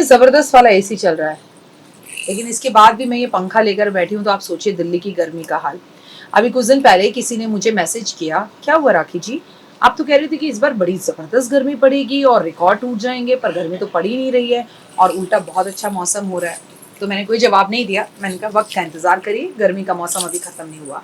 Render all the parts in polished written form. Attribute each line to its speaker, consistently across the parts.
Speaker 1: जबरदस्त वाला एसी चल रहा है, लेकिन इसके बाद भी मैं ये पंखा लेकर बैठी हूँ। तो आप सोचिए दिल्ली की गर्मी का हाल। अभी कुछ दिन पहले किसी ने मुझे मैसेज किया, क्या हुआ राखी जी, आप तो कह रही थी कि इस बार बड़ी जबरदस्त गर्मी पड़ेगी और रिकॉर्ड टूट जाएंगे, पर गर्मी तो पड़ ही नहीं रही है और उल्टा बहुत अच्छा मौसम हो रहा है। तो मैंने कोई जवाब नहीं दिया, मैंने कहा वक्त का इंतजार करिए, गर्मी का मौसम अभी खत्म नहीं हुआ।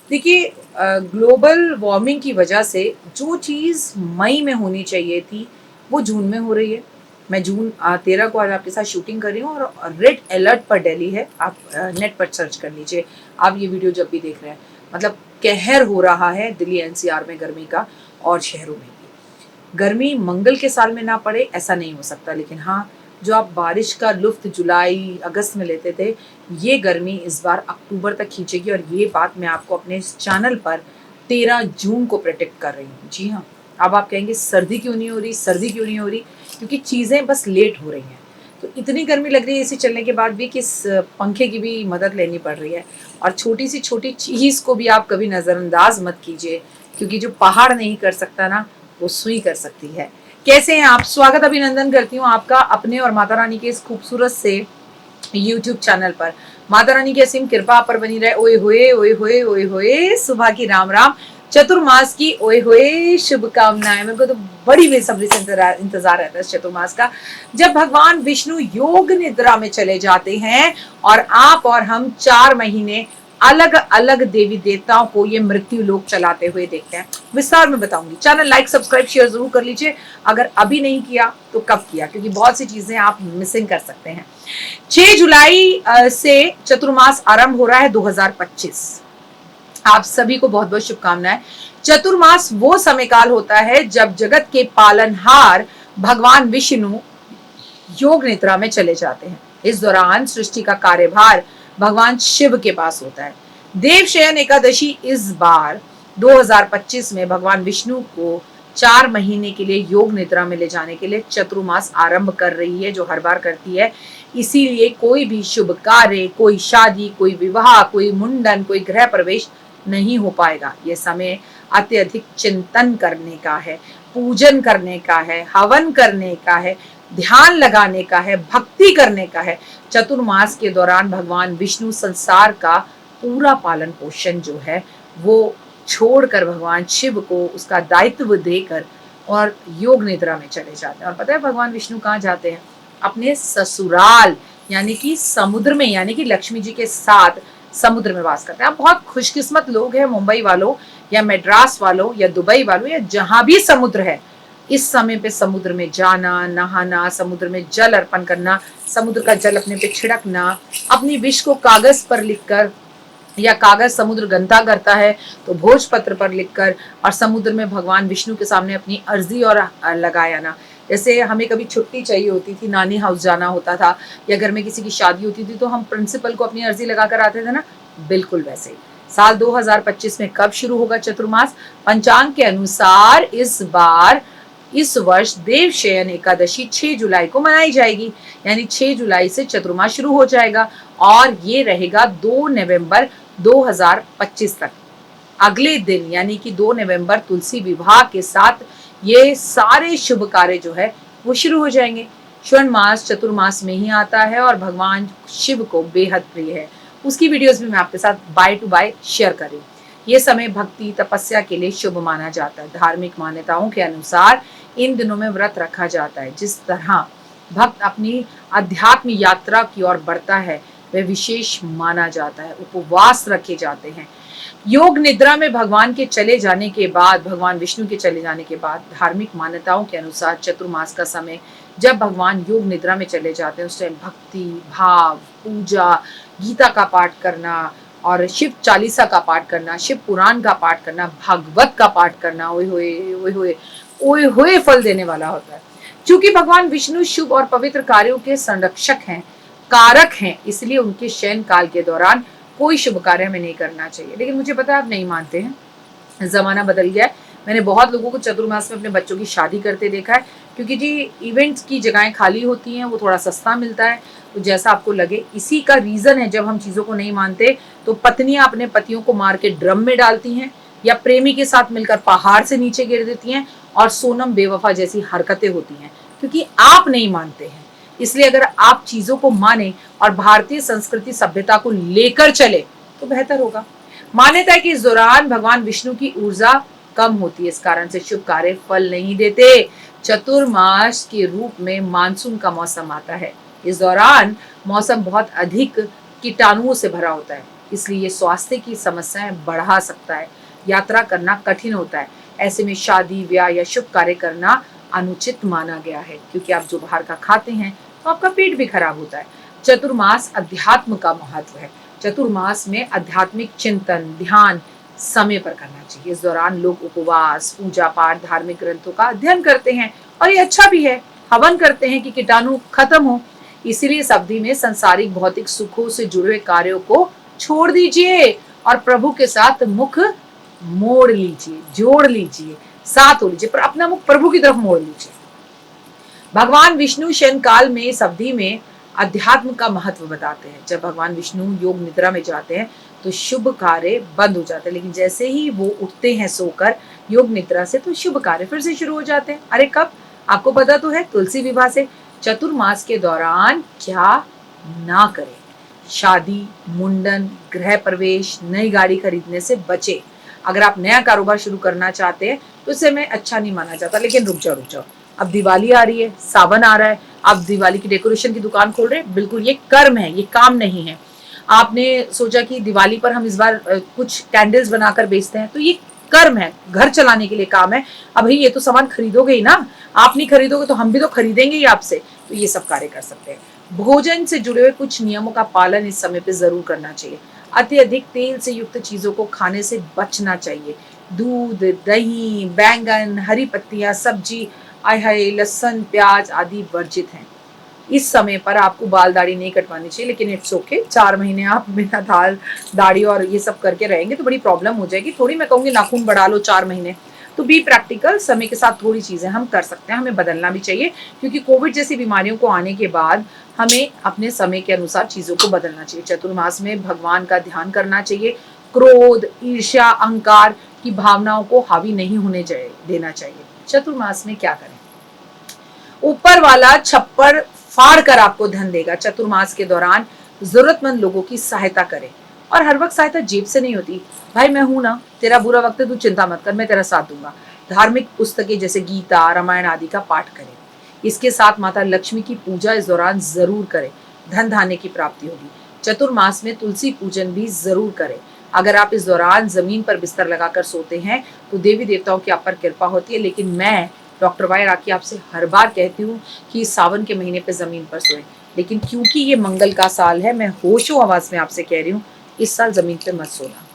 Speaker 1: देखिए, ग्लोबल वार्मिंग की वजह से जो चीज़ मई में होनी चाहिए थी वो जून में हो रही है। मैं जून 13 को आज आपके साथ शूटिंग कर रही हूँ और रेड अलर्ट पर दिल्ली है। आप नेट पर सर्च कर लीजिए, आप ये वीडियो जब भी देख रहे हैं। मतलब कहर हो रहा है दिल्ली एनसीआर में गर्मी का, और शहरों में भी। गर्मी मंगल के साल में ना पड़े ऐसा नहीं हो सकता, लेकिन हाँ, जो आप बारिश का लुत्फ जुलाई अगस्त में लेते थे, ये गर्मी इस बार अक्टूबर तक खींचेगी। और ये बात मैं आपको अपने इस चैनल पर 13 जून को प्रेडिक्ट कर रही हूँ। जी हाँ, अब आप कहेंगे सर्दी क्यों नहीं हो रही, सर्दी क्यों नहीं हो रही, क्योंकि चीज़ें बस लेट हो रही हैं। तो इतनी गर्मी लग रही है इसी चलने के बाद भी कि इस पंखे की भी मदद लेनी पड़ रही है। और छोटी सी छोटी चीज़ को भी आप कभी नज़रअंदाज मत कीजिए, क्योंकि जो पहाड़ नहीं कर सकता ना, वो सुई कर सकती है। कैसे हैं आप? स्वागत अभिनंदन करती हूँ आपका अपने और माता रानी के इस खूबसूरत से YouTube चैनल पर। माता रानी की असीम कृपा पर बनी रहे। ओए होए ओए होए ओए होए, सुबह की राम राम, चतुर्मास की ओए होए शुभकामनाएं। मेरे को तो बड़ी बेसब्री से इंतजार रहता है इस चतुर्मास का, जब भगवान विष्णु योग निद्रा में चले जाते हैं और आप और हम 4 महीने अलग अलग देवी देवताओं को ये मृत्यु लोक चलाते हुए देखते हैं। विस्तार में बताऊंगी। चैनल लाइक सब्सक्राइब शेयर जरूर कर लीजिए, अगर अभी नहीं किया तो कब किया, क्योंकि बहुत सी चीजें आप मिसिंग कर सकते हैं। 6 जुलाई से चतुर्मास आरंभ हो रहा है 2025। आप सभी को बहुत बहुत शुभकामनाएं। चतुर्मास वो समय काल होता है जब जगत के पालनहार भगवान विष्णु योग निद्रा में चले जाते हैं। इस दौरान सृष्टि का कार्यभार भगवान शिव के पास होता है। देवशयन एकादशी इस बार 2025 में भगवान विष्णु को 4 महीने के लिए योग निद्रा में ले जाने के लिए चतुर्मास आरंभ कर रही है, जो हर बार करती है। इसीलिए कोई भी शुभ कार्य, कोई शादी, कोई विवाह, कोई मुंडन, कोई गृह प्रवेश नहीं हो पाएगा। यह समय अत्यधिक चिंतन करने का है, पूजन करने का है, हवन करने का है, ध्यान लगाने का है, भक्ति करने का है। चतुर्मास के दौरान भगवान विष्णु संसार का पूरा पालन पोषण जो है वो छोड़कर भगवान शिव को उसका दायित्व देकर और योग निद्रा में चले जाते हैं। और पता है भगवान विष्णु कहाँ जाते हैं? अपने ससुराल यानी कि समुद्र में, यानी कि लक्ष्मी जी के साथ समुद्र में वास करते हैं। आप बहुत खुशकिस्मत लोग हैं, मुंबई वालों या मद्रास वालों या दुबई वालों या जहां भी समुद्र है, इस समय पे समुद्र में जाना, नहाना, समुद्र में जल अर्पण करना, समुद्र का जल अपने पे छिड़कना, अपनी विश को कागज पर लिखकर, या कागज समुद्र गंदा करता है तो भोजपत्र पर लिखकर, और समुद्र में भगवान विष्णु के सामने अपनी अर्जी और लगाया ना। जैसे हमें कभी छुट्टी चाहिए होती थी, नानी हाउस जाना होता था, या घर में किसी की शादी होती थी, तो हम प्रिंसिपल को अपनी अर्जी लगा कर आते थे ना, बिल्कुल वैसे ही। साल 2025 में कब शुरू होगा चतुर्मास? पंचांग के अनुसार इस वर्ष देवशयन एकादशी 6 जुलाई को मनाई जाएगी, यानी 6 जुलाई से चतुर्मास शुरू हो जाएगा और ये रहेगा 2 नवंबर 2025 तक। अगले दिन यानी कि 2 नवंबर तुलसी विवाह के साथ ये सारे शुभ कार्य जो है वो शुरू हो जाएंगे। श्रावण मास चतुर्मास में ही आता है और भगवान शिव को बेहद प्रिय है। उसकी वीडियोस भी मैं आपके साथ बाय टू बाय शेयर कर रही हूँ। ये समय भक्ति तपस्या के लिए शुभ माना जाता है। धार्मिक मान्यताओं के अनुसार इन दिनों में व्रत रखा जाता है। जिस तरह भक्त अपनी अध्यात्म यात्रा की ओर बढ़ता है वह विशेष माना जाता है। उपवास रखे जाते हैं। योग निद्रा में भगवान के चले जाने के बाद, भगवान विष्णु के चले जाने के बाद, धार्मिक मान्यताओं के अनुसार चतुर्मास का समय जब भगवान योग निद्रा में चले जाते हैं, उस टाइम भक्ति भाव, पूजा, गीता का पाठ करना और शिव चालीसा का पाठ करना, शिव पुराण का पाठ करना, भागवत का पाठ करना, ओए होए ओए होए ओए होए फल देने वाला होता है। क्योंकि भगवान विष्णु शुभ और पवित्र कार्यों के संरक्षक हैं, कारक हैं, इसलिए उनके शयन काल के दौरान कोई शुभ कार्य हमें नहीं करना चाहिए। लेकिन मुझे पता है आप नहीं मानते हैं, जमाना बदल गया है। मैंने बहुत लोगों को चतुर्मास में अपने बच्चों की शादी करते देखा है, क्योंकि जी इवेंट्स की जगहें खाली होती हैं, वो थोड़ा सस्ता मिलता है, तो जैसा आपको लगे। इसी का रीजन है, जब हम चीजों को नहीं मानते तो पत्नियां अपने पतियों को मार के ड्रम में डालती हैं या प्रेमी के साथ मिलकर पहाड़ से नीचे गिर देती हैं, और सोनम बेवफा जैसी हरकतें होती हैं, क्योंकि आप नहीं मानते हैं। इसलिए अगर आप चीजों को माने और भारतीय संस्कृति सभ्यता को लेकर चले तो बेहतर होगा। मान्यता है कि इस दौरान भगवान विष्णु की ऊर्जा कम होती है, इस कारण से शुभ कार्य फल नहीं देते। चतुर्मास के रूप में मानसून का मौसम आता है। इस दौरान मौसम बहुत अधिक कीटाणुओं से भरा होता है, इसलिए ये स्वास्थ्य की समस्याएं बढ़ा सकता है। यात्रा करना कठिन होता है। ऐसे में शादी ब्याह या शुभ कार्य करना अनुचित माना गया है, क्योंकि आप जो बाहर का खाते हैं तो आपका पेट भी खराब होता है। चतुर्मास अध्यात्म का महत्व है। चतुर्मास में आध्यात्मिक चिंतन ध्यान समय पर करना चाहिए। इस दौरान लोग उपवास पूजा पाठ धार्मिक ग्रंथों का अध्ययन करते हैं और ये अच्छा भी है। हवन करते हैं कि कीटाणु खत्म हो। इसीलिए इस अवधि में संसारिक भौतिक सुखों से जुड़े हुए कार्यों को छोड़ दीजिए और प्रभु के साथ मुख मोड़ लीजिए, जोड़ लीजिए, साथ हो लीजिए, पर अपना मुख प्रभु की तरफ मोड़ लीजिए। भगवान विष्णु शयन काल में इस अवधि में अध्यात्म का महत्व बताते हैं। जब भगवान विष्णु योग निद्रा में जाते हैं तो शुभ कार्य बंद हो जाते हैं, लेकिन जैसे ही वो उठते हैं सोकर योग निद्रा से तो शुभ कार्य फिर से शुरू हो जाते हैं। अरे कब? आपको पता तो है, तुलसी विवाह से। चतुर्मास के दौरान क्या ना करें? शादी, मुंडन, गृह प्रवेश, नई गाड़ी खरीदने से बचे। अगर आप नया कारोबार शुरू करना चाहते हैं तो इस समय अच्छा नहीं माना जाता। लेकिन रुक जाओ, अब दिवाली आ रही है, सावन आ रहा है, आप दिवाली की डेकोरेशन की दुकान खोल रहे हैं, बिल्कुल ये कर्म है, ये काम नहीं है। आपने सोचा कि दिवाली पर हम इस बार कुछ कैंडल्स बनाकर बेचते हैं, तो ये कर्म है, घर चलाने के लिए काम है। अब भाई ये तो सामान खरीदोगे ही ना, आप नहीं खरीदोगे तो हम भी तो खरीदेंगे ही आपसे। तो ये सब कार्य कर सकते हैं। भोजन से जुड़े हुए कुछ नियमों का पालन इस समय पे जरूर करना चाहिए। अत्यधिक तेल से युक्त चीजों को खाने से बचना चाहिए। दूध, दही, बैंगन, हरी पत्तियां, सब्जी, आय हाय, लहसुन, प्याज आदि वर्जित हैं। इस समय पर आपको बाल दाढ़ी नहीं कटवानी चाहिए, लेकिन इट्स ओके। 4 महीने आप बिना दाढ़ी और ये सब करके रहेंगे तो बड़ी प्रॉब्लम हो जाएगी। थोड़ी मैं कहूँगी नाखून बढ़ा लो 4 महीने। तो बी प्रैक्टिकल, समय के साथ थोड़ी चीजें हम कर सकते हैं, हमें बदलना भी चाहिए, क्योंकि कोविड जैसी बीमारियों को आने के बाद हमें अपने समय के अनुसार चीजों को बदलना चाहिए। चतुर्मास में भगवान का ध्यान करना चाहिए। क्रोध, ईर्ष्या, अहंकार की भावनाओं को हावी नहीं होने देना चाहिए। चतुर्मास में क्या करें? ऊपर वाला छप्पर फाड़ कर आपको धन देगा। चतुर्मास के दौरान जरूरतमंद लोगों की सहायता करें, और हर वक्त सहायता जेब से नहीं होती। भाई मैं हूं ना, तेरा बुरा वक्त है, तू चिंता मत कर, मैं तेरा साथ दूंगा। धार्मिक पुस्तकें जैसे गीता, रामायण आदि का पाठ करें। इसके साथ माता लक्ष्मी की पूजा इस दौरान जरूर करें, धन धान्य की प्राप्ति होगी। चतुर्मास में तुलसी पूजन भी जरूर करें। अगर आप इस दौरान जमीन पर बिस्तर लगाकर सोते हैं तो देवी देवताओं की आप पर कृपा होती है। लेकिन मैं डॉक्टर वाई राखी आपसे हर बार कहती हूँ कि सावन के महीने पे जमीन पर सोएं, लेकिन क्योंकि ये मंगल का साल है, मैं होशो आवाज में आपसे कह रही हूँ, इस साल जमीन पे मत सोना।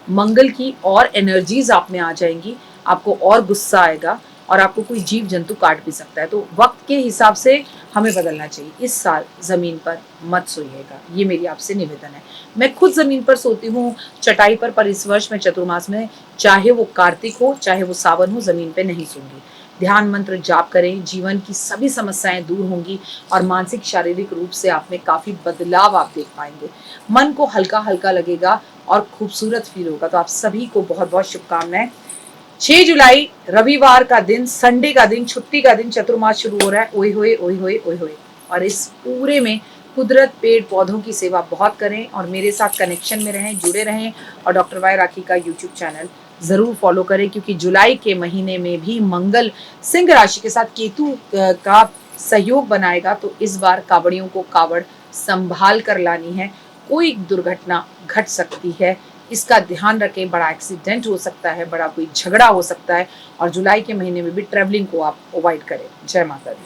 Speaker 1: मंगल की और एनर्जीज आप में आ जाएंगी, आपको और गुस्सा आएगा और आपको कोई जीव जंतु काट भी सकता है। तो वक्त के हिसाब से हमें बदलना चाहिए। इस साल जमीन पर मत सोइएगा, ये मेरी आपसे निवेदन है। मैं खुद जमीन पर सोती हूँ, चटाई पर इस वर्ष मैं चतुर्मास में, चाहे वो कार्तिक हो चाहे वो सावन हो, जमीन पे नहीं सोऊंगी। ध्यान मंत्र जाप करें, जीवन की सभी समस्याएं दूर होंगी और मानसिक शारीरिक रूप से आप में काफी बदलाव आप देख पाएंगे। मन को हल्का हल्का लगेगा और खूबसूरत फील होगा। तो आप सभी को बहुत बहुत शुभकामनाएं। 6 जुलाई रविवार का दिन, संडे का दिन, छुट्टी का दिन, चतुर्मास शुरू हो रहा है। ओए होए ओए होए ओए होए। और इस पूरे में कुदरत, पेड़ पौधों की सेवा बहुत करें और मेरे साथ कनेक्शन में रहें, जुड़े रहें। और डॉक्टर वाई राखी का यूट्यूब चैनल जरूर फॉलो करें, क्योंकि जुलाई के महीने में भी मंगल सिंह राशि के साथ केतु का सहयोग बनाएगा। तो इस बार कावड़ियों को कावड़ संभाल कर लानी है, कोई दुर्घटना घट सकती है, इसका ध्यान रखें। बड़ा एक्सीडेंट हो सकता है, बड़ा कोई झगड़ा हो सकता है, और जुलाई के महीने में भी ट्रैवलिंग को आप अवॉइड करें। जय माता दी।